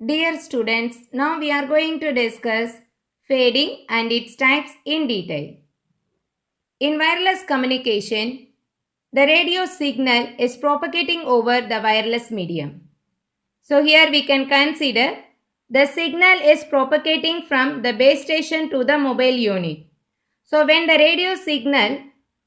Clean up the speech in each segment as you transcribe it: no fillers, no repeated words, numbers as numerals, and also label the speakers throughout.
Speaker 1: Dear students, now we are going to discuss fading and its types in detail. In wireless communication, the radio signal is propagating over the wireless medium. So here we can consider the signal is propagating from the base station to the mobile unit. So when the radio signal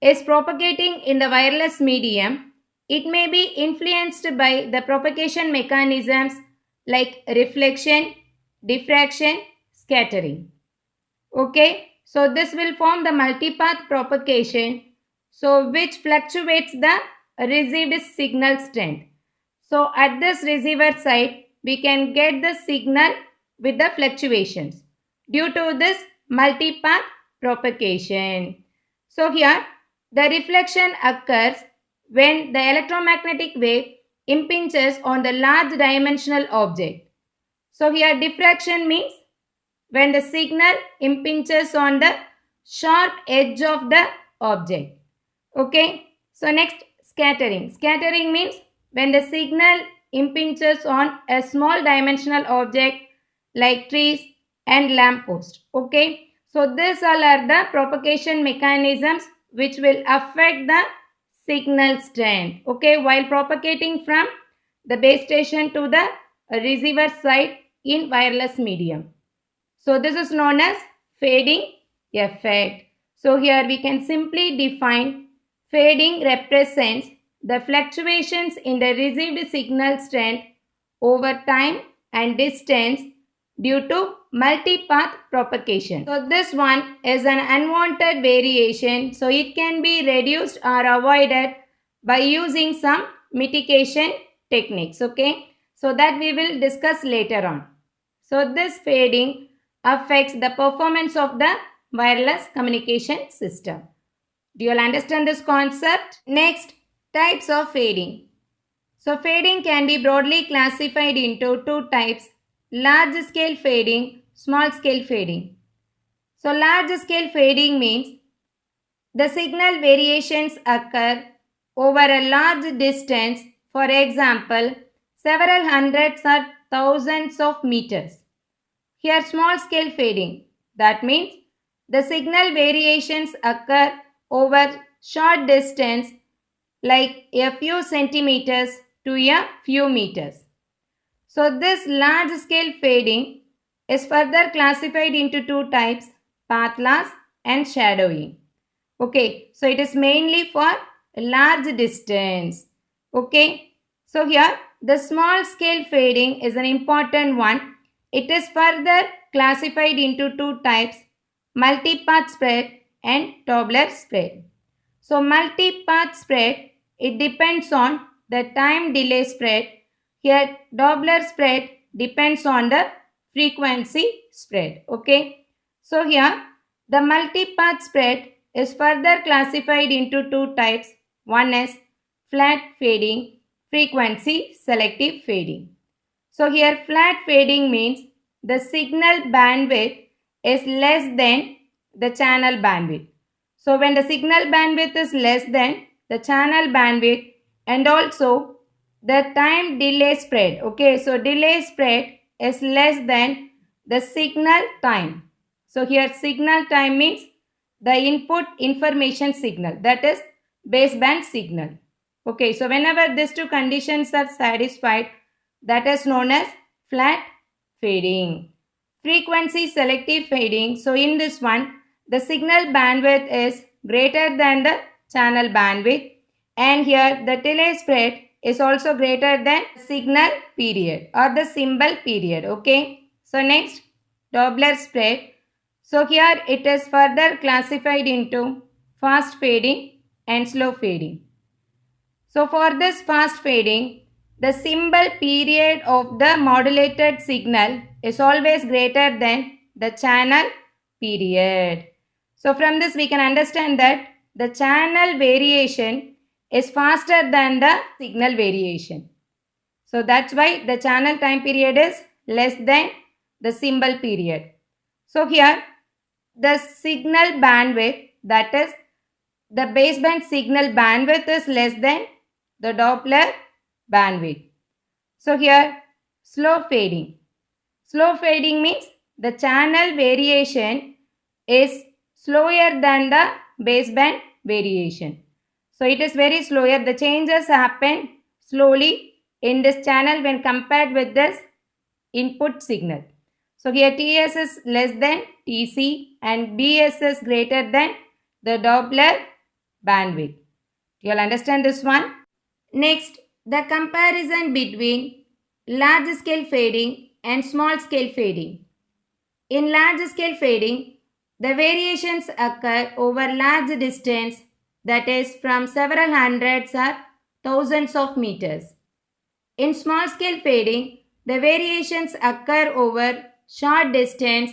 Speaker 1: is propagating in the wireless medium, it may be influenced by the propagation mechanisms like reflection, diffraction, scattering. Okay, so this will form the multipath propagation, so which fluctuates the received signal strength. So at this receiver side, we can get the signal with the fluctuations due to this multipath propagation. So here the reflection occurs when the electromagnetic wave impinges on the large dimensional object. So here diffraction means when the signal impinges on the sharp edge of the object. Okay. So next scattering. Scattering means when the signal impinges on a small dimensional object like trees and lamppost. Okay. So these all are the propagation mechanisms which will affect the signal strength. Okay. While propagating from the base station to the receiver side in wireless medium. So this is known as fading effect. So here we can simply define fading represents the fluctuations in the received signal strength over time and distance due to multipath propagation. So this one is an unwanted variation. So it can be reduced or avoided by using some mitigation techniques. Okay. So that we will discuss later on. So this fading affects the performance of the wireless communication system. Do you all understand this concept? Next, types of fading. So fading can be broadly classified into two types: large scale fading, small scale fading. So large scale fading means the signal variations occur over a large distance, for example, several hundreds or thousands of meters. Here small scale fading, that means the signal variations occur over short distance like a few centimeters to a few meters. So this large scale fading is further classified into two types: path loss and shadowing. Okay, so it is mainly for large distance. Okay, so here the small scale fading is an important one. It is further classified into two types: multipath spread and Doppler spread. So multipath spread, it depends on the time delay spread. Here Doppler spread depends on the frequency spread. Okay, so here the multipath spread is further classified into two types. One is flat fading, frequency selective fading. So here flat fading means the signal bandwidth is less than the channel bandwidth. So when the signal bandwidth is less than the channel bandwidth and also the time delay spread. Okay, so delay spread is less than the signal time. So here signal time means the input information signal, that is baseband signal. Okay, so whenever these two conditions are satisfied, that is known as flat fading. Frequency selective fading. So in this one, the signal bandwidth is greater than the channel bandwidth, and here the delay spread is also greater than signal period or the symbol period. Okay, so next Doppler spread. So here it is further classified into fast fading and slow fading. So for this fast fading, the symbol period of the modulated signal is always greater than the channel period. So from this we can understand that the channel variation is faster than the signal variation. So that's why the channel time period is less than the symbol period. So here the signal bandwidth, that is the baseband signal bandwidth, is less than the Doppler bandwidth. So here slow fading. Slow fading means the channel variation is slower than the baseband variation. So it is very slower. The changes happen slowly in this channel when compared with this input signal. So here TS is less than TC and BS is greater than the Doppler bandwidth. You all understand this one? Next, the comparison between large scale fading and small scale fading. In large scale fading, the variations occur over large distance, that is from several hundreds or thousands of meters. In small scale fading, the variations occur over short distance,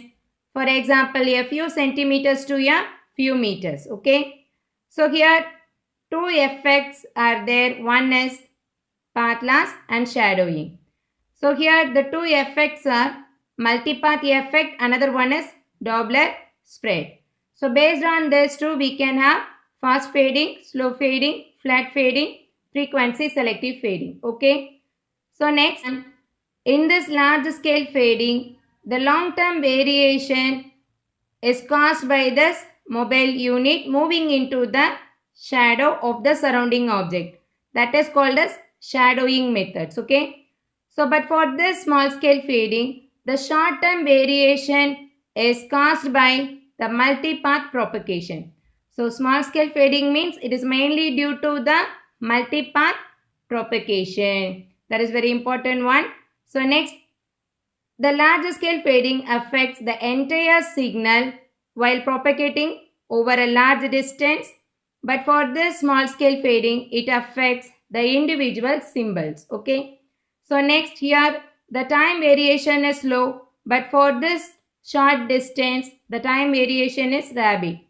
Speaker 1: for example a few centimeters to a few meters. Okay, so here two effects are there. One is path loss and shadowing. So here the two effects are multipath effect, another one is Doppler spread. So based on these two we can have fast fading, slow fading, flat fading, frequency selective fading. Okay. So next, in this large scale fading, the long term variation is caused by this mobile unit moving into the shadow of the surrounding object. That is called as shadowing methods. Okay. So but for this small scale fading, the short term variation is caused by the multipath propagation. So small scale fading means it is mainly due to the multipath propagation. That is very important one. So next, the large scale fading affects the entire signal while propagating over a large distance. But for this small scale fading, it affects the individual symbols. Okay. So next here, the time variation is low. But for this short distance, the time variation is rapid.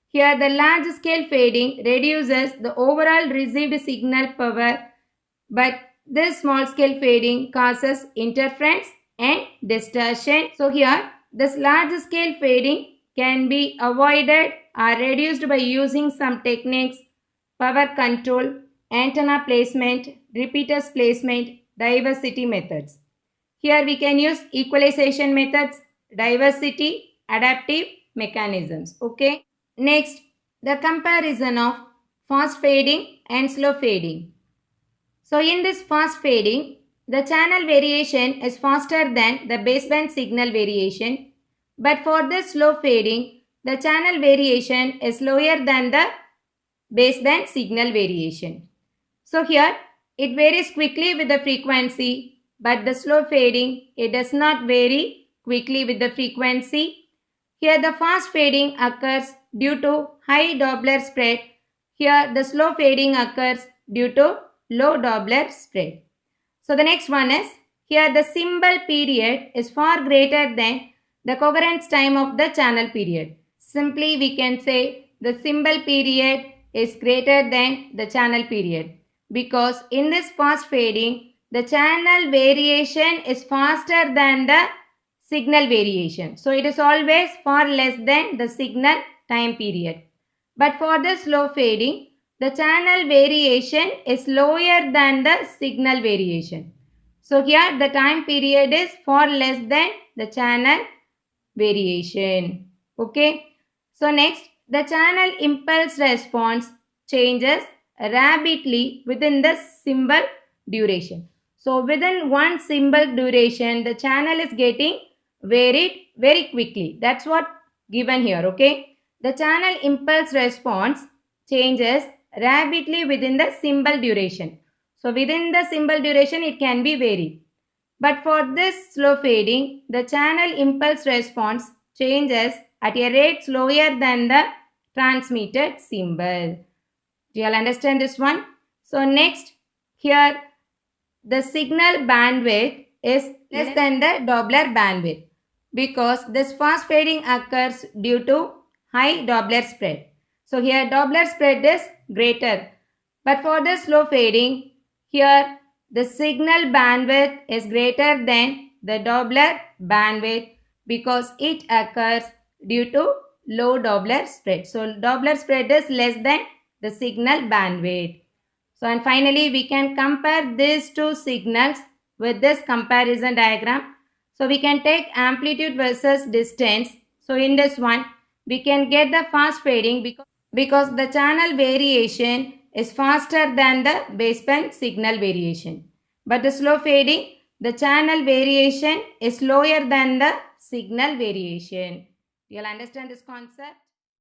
Speaker 1: Here the large scale fading reduces the overall received signal power, but this small scale fading causes interference and distortion. So here this large scale fading can be avoided or reduced by using some techniques: power control, antenna placement, repeaters placement, diversity methods. Here we can use equalization methods, diversity, adaptive mechanisms. Okay. Next, the comparison of fast fading and slow fading. So in this fast fading, the channel variation is faster than the baseband signal variation. But for this slow fading, the channel variation is slower than the baseband signal variation. So here it varies quickly with the frequency, but the slow fading, it does not vary quickly with the frequency. Here the fast fading occurs due to high Doppler spread. Here the slow fading occurs due to low Doppler spread. So the next one is, here the symbol period is far greater than the coherence time of the channel period. Simply we can say the symbol period is greater than the channel period, because in this fast fading the channel variation is faster than the signal variation. So it is always far less than the signal time period. But for the slow fading, the channel variation is lower than the signal variation. So here the time period is far less than the channel variation. Okay. So next, the channel impulse response changes rapidly within the symbol duration. So within one symbol duration, the channel is getting varied very quickly. That's what given here. Okay. The channel impulse response changes rapidly within the symbol duration. So within the symbol duration it can be varied. But for this slow fading, the channel impulse response changes at a rate slower than the transmitted symbol. Do you all understand this one? So next, here the signal bandwidth is less than the Doppler bandwidth, because this fast fading occurs due to high Doppler spread. So here Doppler spread is greater. But for the slow fading, here the signal bandwidth is greater than the Doppler bandwidth, because it occurs due to low Doppler spread. So Doppler spread is less than the signal bandwidth. So and finally we can compare these two signals with this comparison diagram. So we can take amplitude versus distance. So in this one, we can get the fast fading because the channel variation is faster than the baseband signal variation. But the slow fading, the channel variation is lower than the signal variation. You'll understand this concept?